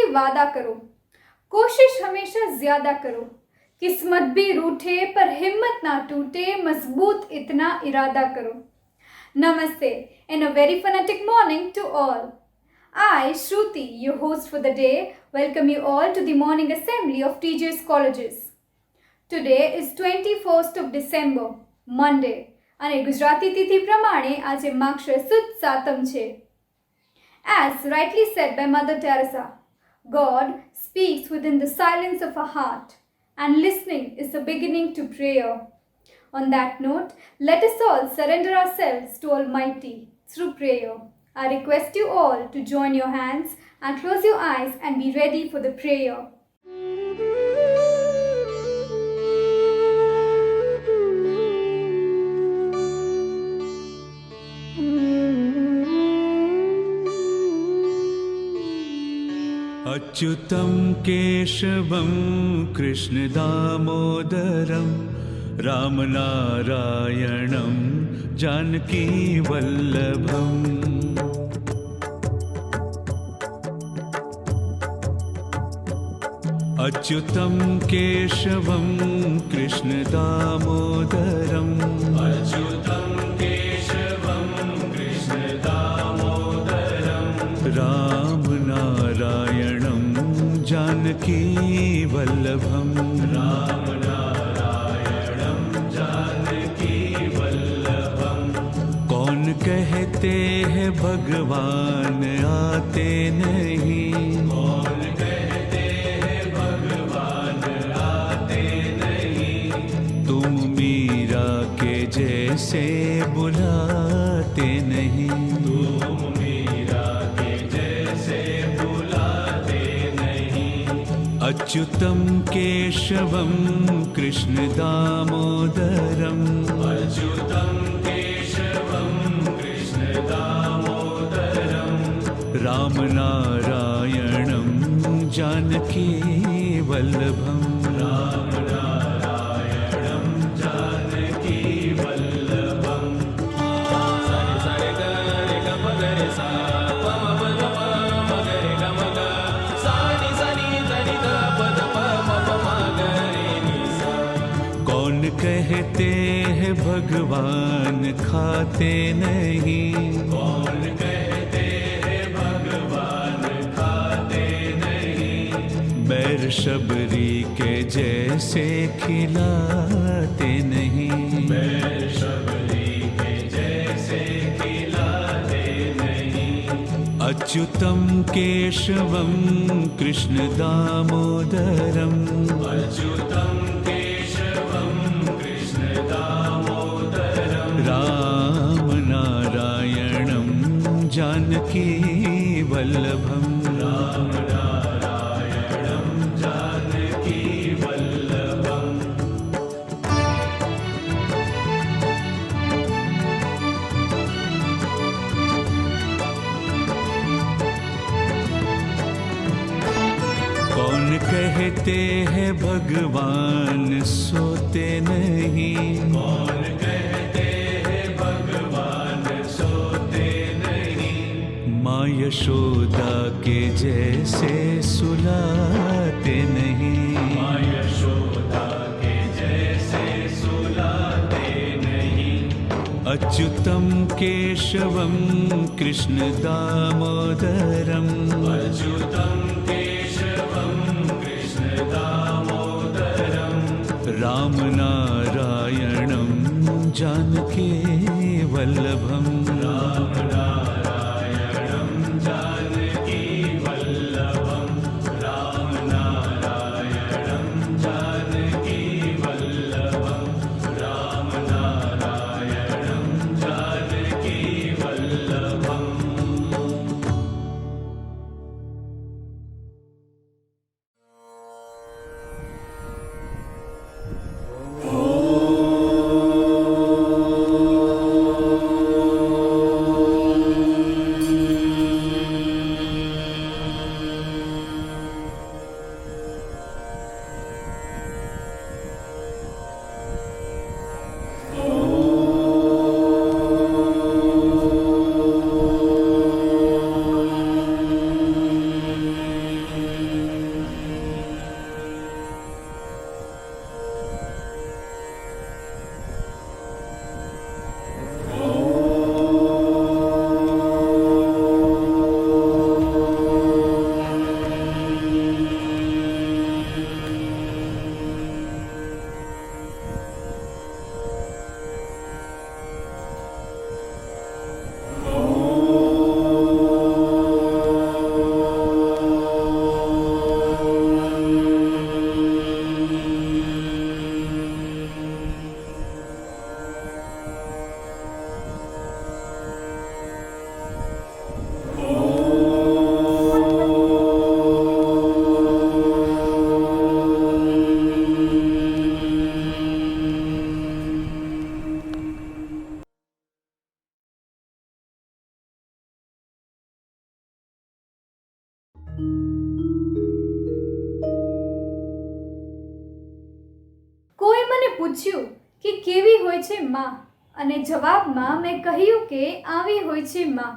से वादा करो, कोशिश हमेशा ज्यादा करो, किस्मत भी रूठे पर हिम्मत ना टूटे, मजबूत इतना इरादा करो. Namaste and a very phonetic morning to all. I, Shruti, your host for the day, welcome you all to the morning assembly of TJ's colleges. Today is 21st of December, Monday, અને ગુજરાતી તિથિ પ્રમાણે આજે માક્ષર સુદ સાતમ છે. As rightly said by Mother Teresa, God speaks within the silence of our heart, and listening is the beginning to prayer. On that note, let us all surrender ourselves to Almighty through prayer. I request you all to join your hands and close your eyes and be ready for the prayer. अच्युतं केशवं कृष्णदामोदरं रामनारायणं जानकीवल्लभम्. अच्युतं केशवं कृष्णदामोदरम् अच्युतं केशवं कृष्णदामोदरं रामनारायणं जानकीवल्लभम्. रामनारायणं जानकीवल्लभम्. कौन कहते हैं भगवान आते नहीं, कौन कहते हैं भगवान आते नहीं, तुम मीरा के जैसे बुलाते नहीं, तुम मीरा के जैसे बुलाते नहीं. अच्युतं केशवं कृष्णदामोदरम् अच्युतं केशवं कृष्णदामोदरम् रामनारायणं जानकीवल्लभम्. रामनारायणं जानकीवल्लभम्. सरे सरे गरे गम गरे सा पम पद प मगरे गम ग सानि सनि धनि ध पद प म प म गरे नि सा. कौन कहते हैं भगवान खाते नहीं, कौन कहते हैं भगवान खाते नहीं, बैर शबरी के जैसे खिलाते नहीं, बैर शबरी के जैसे खिलाते नहीं. अच्युतं केशवं कृष्णदामोदरम् अच्युतं केशवं कृष्णदामोदरम् रामनारायणं जानकीवल्लभम्. रामनारायणं जानकीवल्लभम्. कौन कहते हैं भगवान सोते नहीं, कौन कहते हैं भगवान सोते नहीं, माँ यशोदा के जैसे सुलाते नहीं, माँ यशोदा के जैसे सुलाते नहीं. अच्युतं केशवं कृष्णदामोदरम् अच्युतं केशवं कृष्णदामोदरम् रामनारायणं जानकीवल्लभम्. रामनारायणं जानकीवल्लभम्. रामनारायणं जानकीवल्लभम्. रामनारायणं जानकीवल्लभम्. પૂછ્યું કે કેવી હોય છે માં, અને જવાબમાં મેં કહ્યું કે આવી હોય છે માં,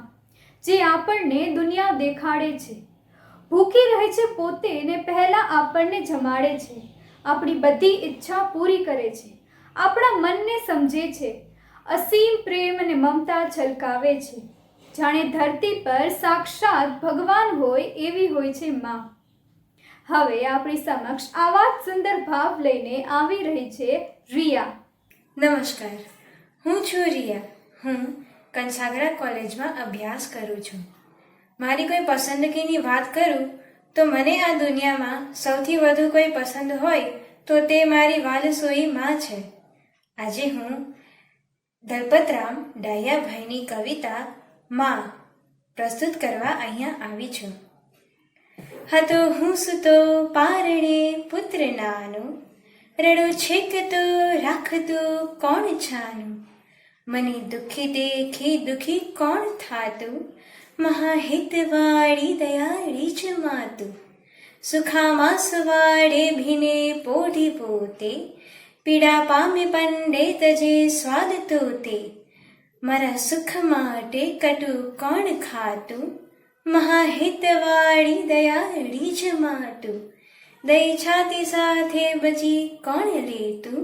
જે આપણને દુનિયા દેખાડે છે, ભૂખી રહે છે પોતે ને પહેલાં આપણને જમાડે છે, આપણી બધી ઈચ્છા પૂરી કરે છે, આપણા મનને સમજે છે, અસીમ પ્રેમ અને મમતા છલકાવે છે, જાણે ધરતી પર સાક્ષાત ભગવાન હોય એવી હોય છે માં. હવે આપણી સમક્ષ આવા જ સુંદર ભાવ લઈને આવી રહી છે રિયા. નમસ્કાર, હું છું રિયા. હું કંસાગરા કોલેજમાં અભ્યાસ કરું છું. મારી કોઈ પસંદગીની વાત કરું તો મને આ દુનિયામાં સૌથી વધુ કોઈ પસંદ હોય તો તે મારી વાલસોઈ માં છે. આજે હું દલપતરામ ડાયાભાઈની કવિતા માં પ્રસ્તુત કરવા અહીંયા આવી છું. હતો હું સુતો પારણે પુત્ર નાનો, રડો છેકતો રાખતો કોણ છાનું, મને દુઃખી દેખી દુઃખી કોણ થાતું, મહાહિતવાળી દયાળી જ માતું, સુખામાં સુવાડે ભીને પોઢી પોતે, પીડા પામે પંડે તજે સ્વાદ તોતે, મારા સુખ માટે કટુ કોણ ખાતું, મહાહિતવાળી દયાળી જ માતું, દઈ છાતી સાથે બજી કોણ લેતું,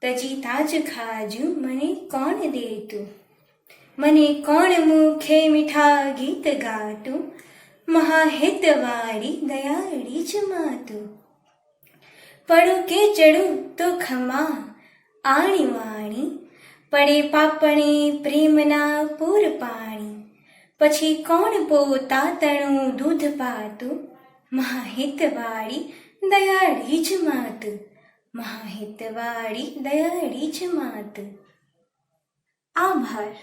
તજી તાજ ખાજુ મને કોણ દેતું, મને કોણ મુખે મીઠા ગીત ગાતું, મહાહિતવાળી દયાળી જ માતું, પડું કે ચડું તો ખમા આણી વાણી, પડે પાપણી પ્રેમના પૂર પાણી, પછી કોણ પોતા તણું દૂધ પાતું, મહાહિતવાળી દયાળી જ માતું, મહાહિતવાળી દયાળી જ માતું. આભાર.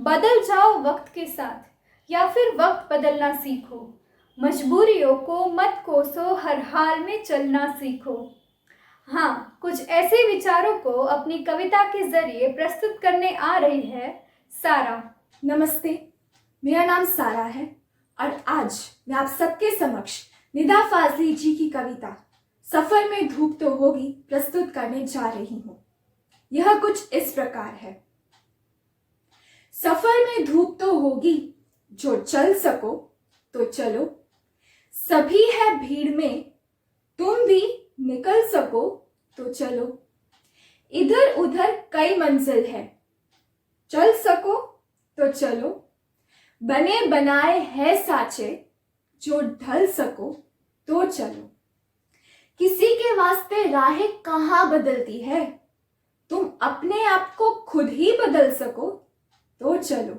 बदल जाओ वक्त के साथ या फिर वक्त बदलना सीखो, मजबूरियों को मत कोसो, हर हाल में चलना सीखो. हाँ, कुछ ऐसे विचारों को अपनी कविता के जरिए प्रस्तुत करने आ रही है सारा. नमस्ते, मेरा नाम सारा है और आज मैं आप सबके समक्ष निदा फाजली जी की कविता सफर में धूप तो होगी प्रस्तुत करने जा रही हूँ. यह कुछ इस प्रकार है. सफर में धूप तो होगी, जो चल सको तो चलो, सभी है भीड़ में, तुम भी निकल सको तो चलो, इधर उधर कई मंजिल है, चल सको तो चलो, बने बनाए है साचे, जो ढल सको तो चलो, किसी के वास्ते राहें कहाँ बदलती है, तुम अपने आप को खुद ही बदल सको तो चलो,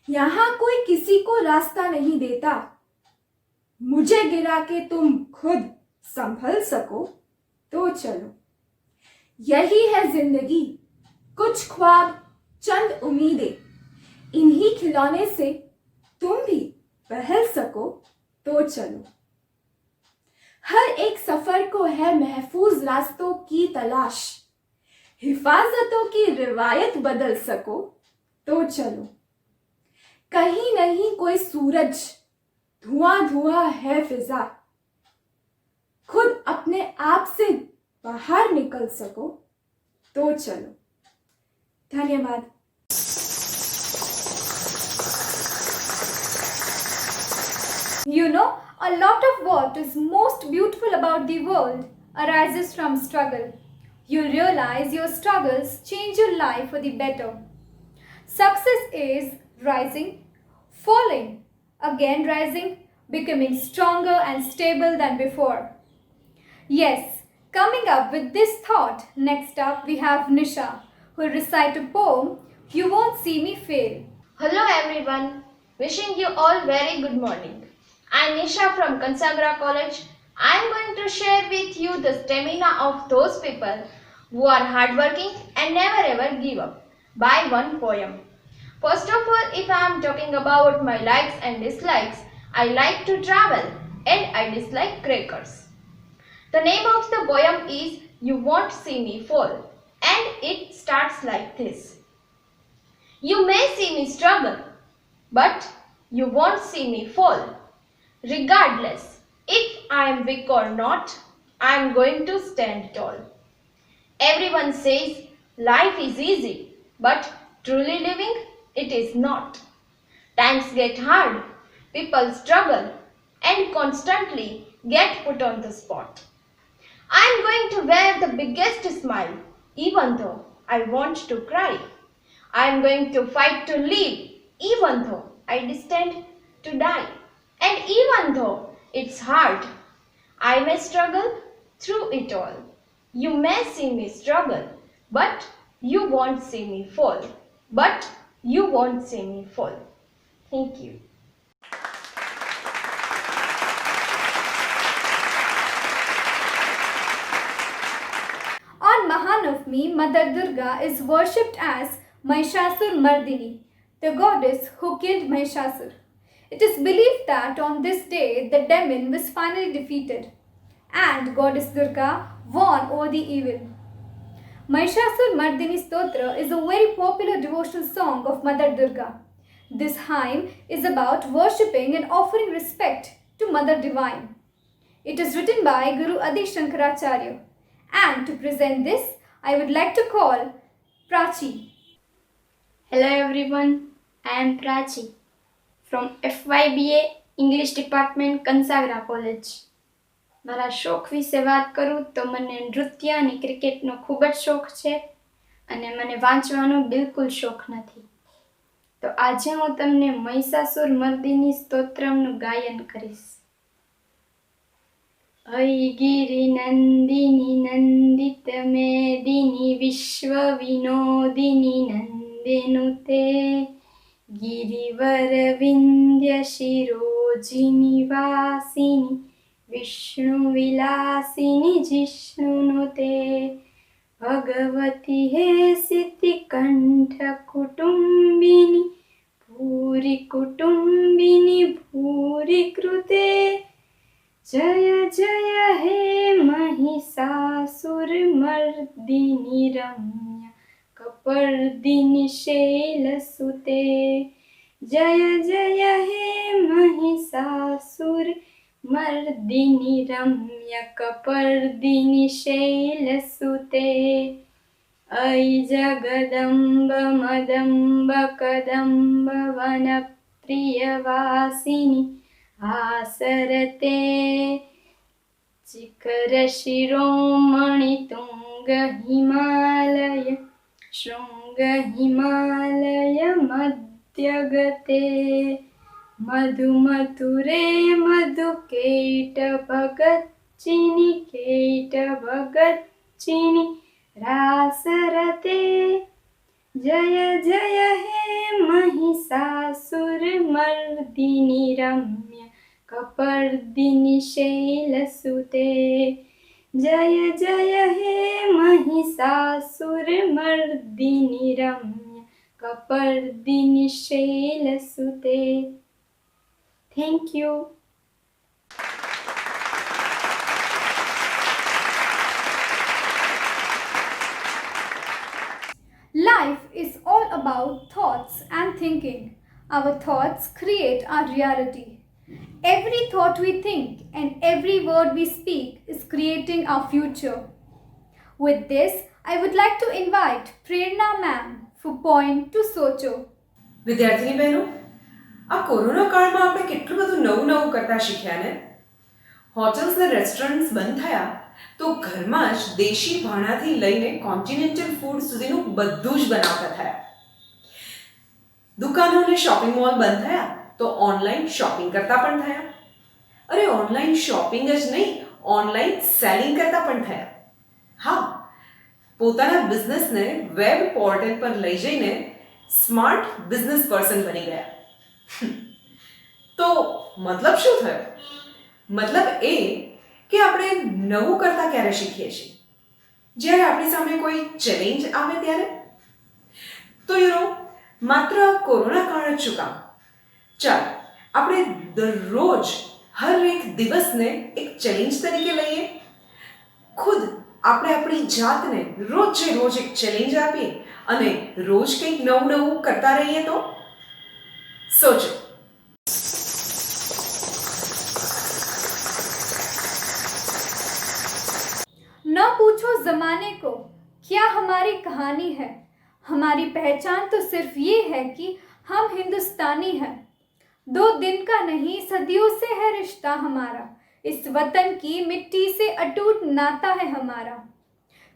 यहाँ कोई किसी को रास्ता नहीं देता, मुझे गिरा के तुम खुद संभल सको तो चलो, यही है जिंदगी, कुछ ख्वाब चंद उम्मीदें, इन्हीं खिलौने से तुम भी बहल सको तो चलो. हर एक सफर को है महफूज रास्तों की तलाश, हिफाजतों की रिवायत बदल सको तो चलो, कहीं नहीं कोई सूरज, धुआं धुआं है फिजा, खुद अपने आप से बाहर निकल सको तो चलो. धन्यवाद. You know, a lot of what is most beautiful about the world arises from struggle. You realize your struggles change your life for the better. Success is rising, falling, again rising, becoming stronger and stable than before. Yes, coming up with this thought, next up we have Nisha, who will recite a poem, You Won't See Me Fail. Hello everyone, wishing you all very good morning. I am Nisha from Kansagra College. I am going to share with you the stamina of those people who are hardworking and never ever give up by one poem. First of all, if I am talking about my likes and dislikes, I like to travel and I dislike crackers. The name of the poem is You Won't See Me Fall, and it starts like this. You may see me struggle, but you won't see me fall. Regardless if I am weak or not, I am going to stand tall. Everyone says life is easy, but truly living it is not. Times get hard, people struggle, and constantly get put on the spot. I am going to wear the biggest smile, even though I want to cry. I am going to fight to live, even though I destined to die. And even though it's hard, I may struggle through it all. You may see me struggle, but you won't see me fall. But you won't see me fall. Thank you. On Mahanavami, Mother Durga is worshipped as Mahishasur Mardini, the goddess who killed Mahishasur. It is believed that on this day the demon was finally defeated and Goddess Durga won over the evil. Mahishasur Mardini Stotra is a very popular devotional song of Mother Durga. This hymn is about worshipping and offering respect to Mother Divine. It is written by Guru Adi Shankaracharya. And to present this, I would like to call Prachi. Hello everyone, I am Prachi from FYBA English Department, Kansagra College. મારા શોખ વિશે વાત કરું તો મને નૃત્ય અને ક્રિકેટનો ખૂબ જ શોખ છે અને મને વાંચવાનો બિલકુલ શોખ નથી. તો આજે હું તમને મહિષાસુર મર્દિની સ્તોત્રમનું ગાયન કરીશ. ऐगिरि नन्दिनि नन्दित मेदिनि विश्व विनोदिनि नन्देनुते गिरिवर विन्द्य शिरोजिनि वासिनि विष्णु विलासिनि जिष्णुनुते भगवति हे सिद्धिकण्ठ कुटुम्बिनि भूरि कुटुम्बिनि भूरि कृते जय जय हे महिषासुरमर्दिनि रम्य कपर्दिनि शैलसुते जय जय हे महिषासुरमर्दिनि रम्य कपर्दिनि शैलसुते ऐ जगदम्ब मदम्ब कदम्ब वनप्रियवासिनि आसरते शिखर शिरोमणि तुंग हिमालय शृंग हिमालय मध्यगते मधु मथुरे मधु केट भगच्चिनि रासरते जय जय हे महिषासुरमर्दिनि रम्य कपर्दिनि शैलसुते जय जय हे महिषासुरमर्दिनि रम्य कपर्दिनि शैलसुते. Thank you. Life is all about thoughts and thinking. Our thoughts create our reality. Every thought we think and every word we speak is creating our future. With this, I would like to invite Prerna ma'am for point to Socho. વિદ્યાર્થીની બહેનો, આ corona કાળમાં આપણે કેટલું બધું નવું કરતા શીખ્યા ને. હોટલ્સ ને રેસ્ટોરન્ટ્સ બંધ થયા તો ઘરમાં જ દેશી ભાણાથી લઈને કોન્ટિનેન્ટલ ફૂડ સુધીનું બધું જ બનાવતા થયા. દુકાનો અને શોપિંગ મોલ બંધ થયા તો ઓનલાઈન શોપિંગ કરતા પણ થયા. અરે ઓનલાઈન શોપિંગ જ નહીં, ઓનલાઈન સેલિંગ કરતા પણ થયા. હા, પોતાના બિઝનેસને વેબ પોર્ટલ પર લઈ જઈને સ્માર્ટ બિઝનેસ પર્સન બની ગયા. તો મતલબ શું થયો? મતલબ એ કે આપણે નવું કરતા ક્યારે શીખીએ છીએ? જ્યારે આપણી સામે કોઈ ચેલેન્જ આવે ત્યારે. તો માત્ર કોરોના કાળ જ શું કામ? ચાલ આપણે દરરોજ હર એક દિવસને એક ચેલેન્જ તરીકે લઈએ. ખુદ આપણે આપણી જાતને રોજે રોજ એક ચેલેન્જ આપીએ અને રોજ કંઈક નવું કરતા રહીએ તો. સોચો, पाने को क्या हमारी कहानी है। हमारी पहचान तो सिर्फ ये है कि हम हिंदुस्तानी हैं। 2 दिन का नहीं, सदियों से है रिश्ता हमारा। इस वतन की मिट्टी से अटूट नाता है हमारा।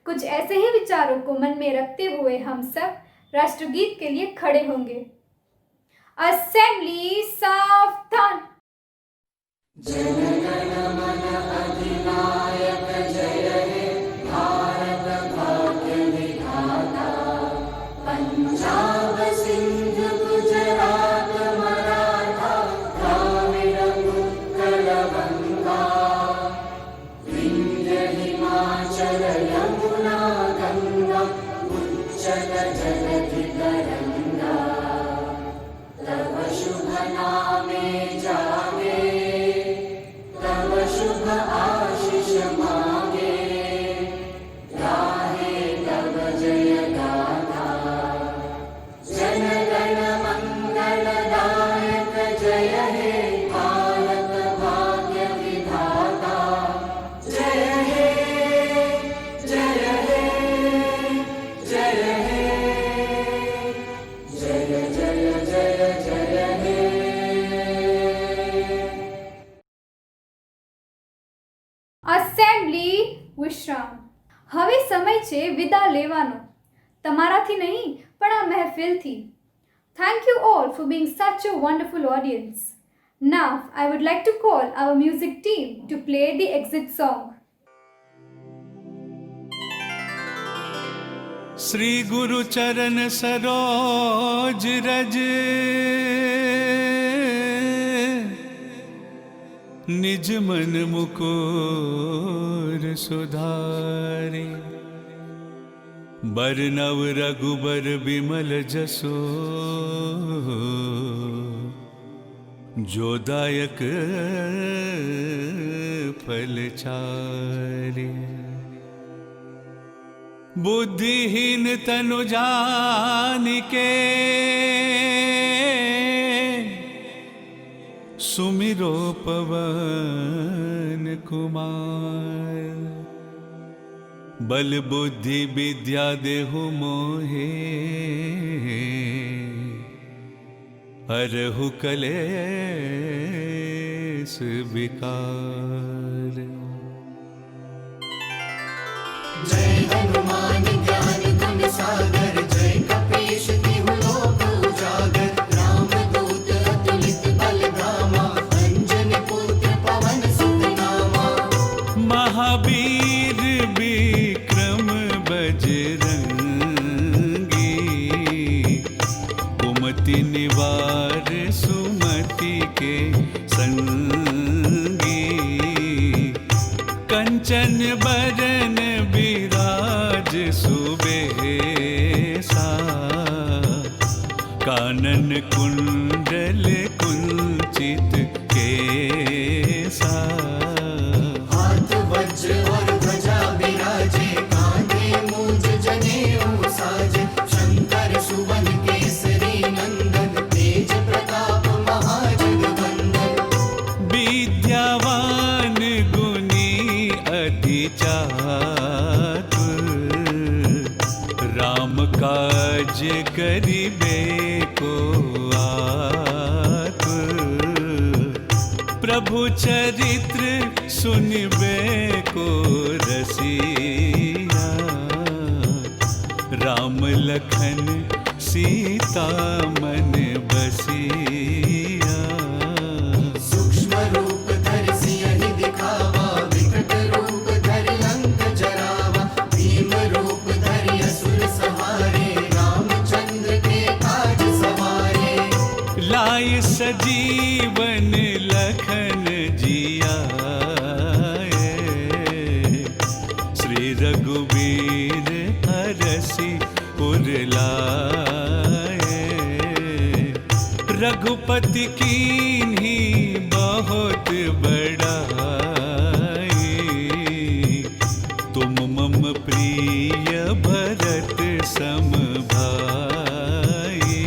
कुछ ऐसे ही विचारों को मन में रखते हुए हम सब राष्ट्रगीत के लिए खड़े होंगे। असेंबली सावधान। અસેમ્બલી વિશ્રામ. હવે સમય છે વિદા લેવાનો, તમારાથી નહીં પણ આ મહેફિલથી. Thank you all for being such a wonderful audience. Now I would like to call our music team to play the exit song. Shri गुरु चरण सरोज रज, निज मन मुकुर सुधारे। बरनव रघुबर बिमल जसो, जो दायक फल चारे। बुद्धिहीन तनु जानिके, सुमिरो पवन कुमार। बल बुद्धि विद्या देहु मोहे, हरहु कलेस विकार। जय हनुमान ज्ञान गुण सागर, जय कपीश तिहु लोक उजागर। राम दूत अतुलित बल धामा, अंजनी पुत्र पवन सुत नामा। महावीर विक्रम बजरंगी, कुमति निवार सुमति के संगी। कंचन बरन विराज सुबेसा, कानन कुंडल कुंचित केसा। हाथ वज्र और ध्वजा विराजे, कांधे मूंज जनेऊ साजे। शंकर सुवन केसरी नंदन, तेज प्रताप महाजगवंदन। विद्यावान गुणी अति चातुर, राम काज करिबे को आतुर। प्रभु चरित्र सुनिबे को रसिया, राम लखन सीता मन बसिया। सूक्ष्म रूप धरि सियहि दिखावा, विकट रूप धरि लंक जरावा। भीम रूप धरि असुर सहारे, रामचंद्र के काज सवारे। लाय सजीवन लखन जियाए, श्री रघुवीर हरसि पुर लाए। रघुपति कीन्ही बहुत बड़ाई, तुम मम प्रिय भरत सम भाई।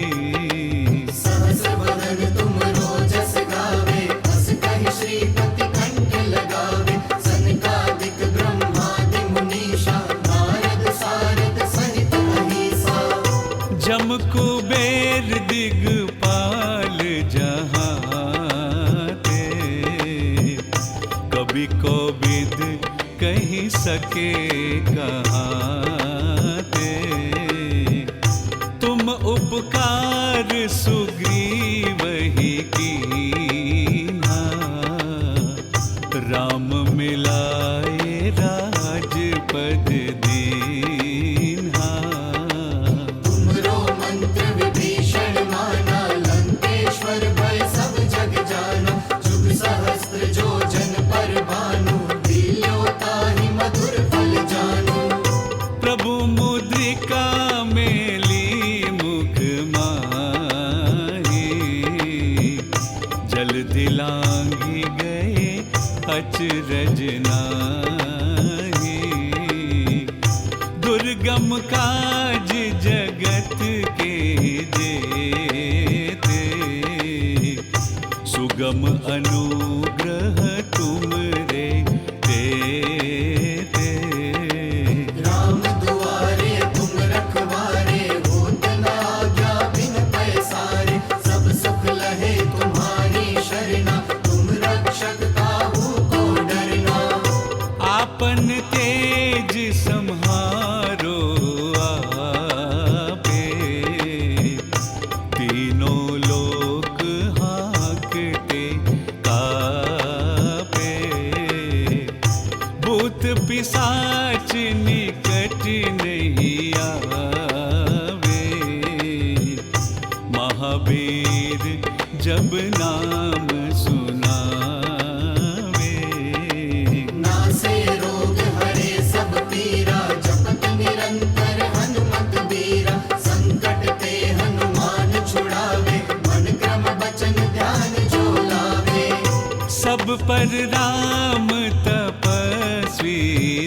सहस बदन तुमरो जस गावे, अस कहि श्रीपति कंठ लगावे। सनकादिक ब्रह्मादि मुनीषा, नारद नहीं सके कहाँ ते। तुम उपकार सुग्रीव ही कीन्हा, राम मिलाए राजपद दीन्हा। तुमरो मंत्र विभीषण माना, लंकेश्वर भय सब जग जाना। जुग सहस्त्र जो जन पर भानु, लील्यो ताहि मधुर फल जानु। प्रभु मुद्रिका मेली मुख माही, जल दिलांगी गए अचरज नाही। दुर्गम काज जगत के जेते, सुगम अनुग्रह तुमरे देते। राम दुआरे तुम रखवारे, होत न आज्ञा बिन पैसारे। सब सुख लहे तुम्हारी शरणा, तुम रक्षक काहू को डरना। आपन तेज सम्हारो आपे, तीनों लोक हाँकते कापे। भूत पिशाच निकट नहीं आवे, महावीर जब नाम सुनावे। नासे रोग हरे सब पीरा, जपत निरंतर हनुमत बीरा। संकट ते हनुमान छुड़ावे, मन क्रम बचन ध्यान जो लावे। सब पर राम तपस्वी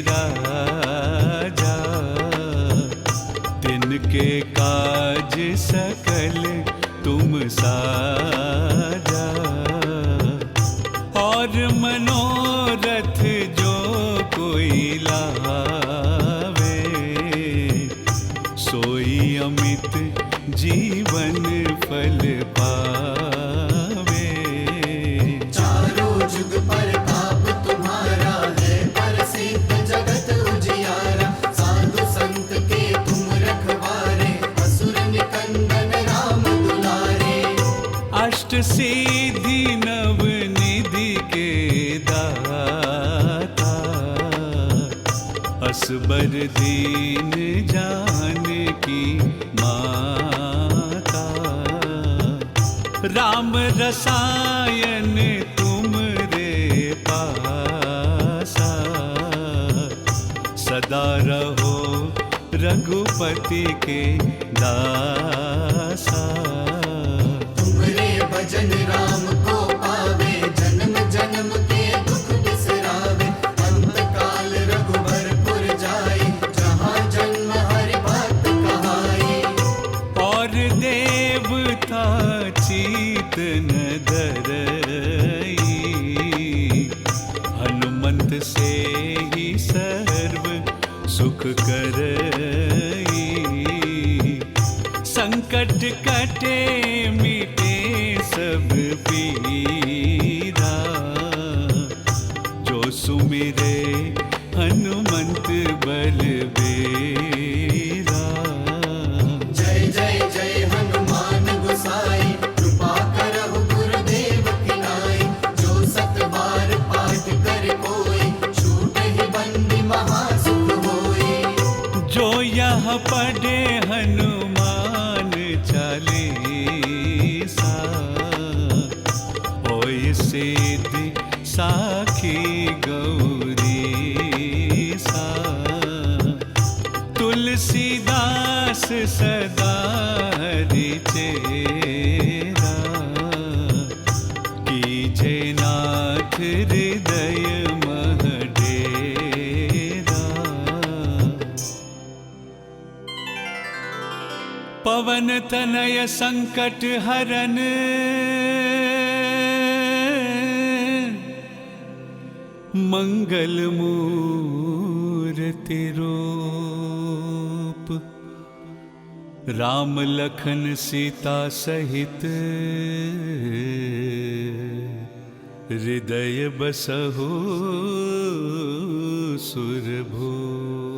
राजा, तिनके काज सकल तुम साजा। और मनोरथ जो कोई लावे, सोई अमित जीवन फल पावे। चारों जुग पर ताप तुम्हारा है, प्रसिद्ध जगत उजियारा। साधु संत के तुम रखवारे, असुर निकंदन राम दुलारे। अष्ट सिद्धि नव निधि के दाता, असबर दीन जानकी माता। राम रसायन तुमरे पासा, सदा रहो रघुपति के दासा। तुमरे भजन राम को पावे, जन्म जन्म के दुख बिसरावे। अंत काल रघुबरपुर जाई, जहाँ जन्म हरि भक्त कहाई। और देवता चीत न धरई, हनुमंत से ही सर्व सुख करई। संकट कटे मिटे सब पीरा, जो सुमिरे हनुमंत बलबीरा। जय जय जय हनुमान गोसाई, कृपा करहु गुरुदेव की नाई। जो सत बार पाठ कर कोई, छूटहि बंदी महासुख होई। जो यह पढ़े हनुमान चालीसा, होय सिद्धि साखी गौरी सा। तुलसीदास सदा हरि चेरा, कीजे नाथ हृदय मह डेरा। पवन तनय संकट हरन, मंगल मूर्ति रूप। राम लखन सीता सहित हृदय बसहु सुरभूप।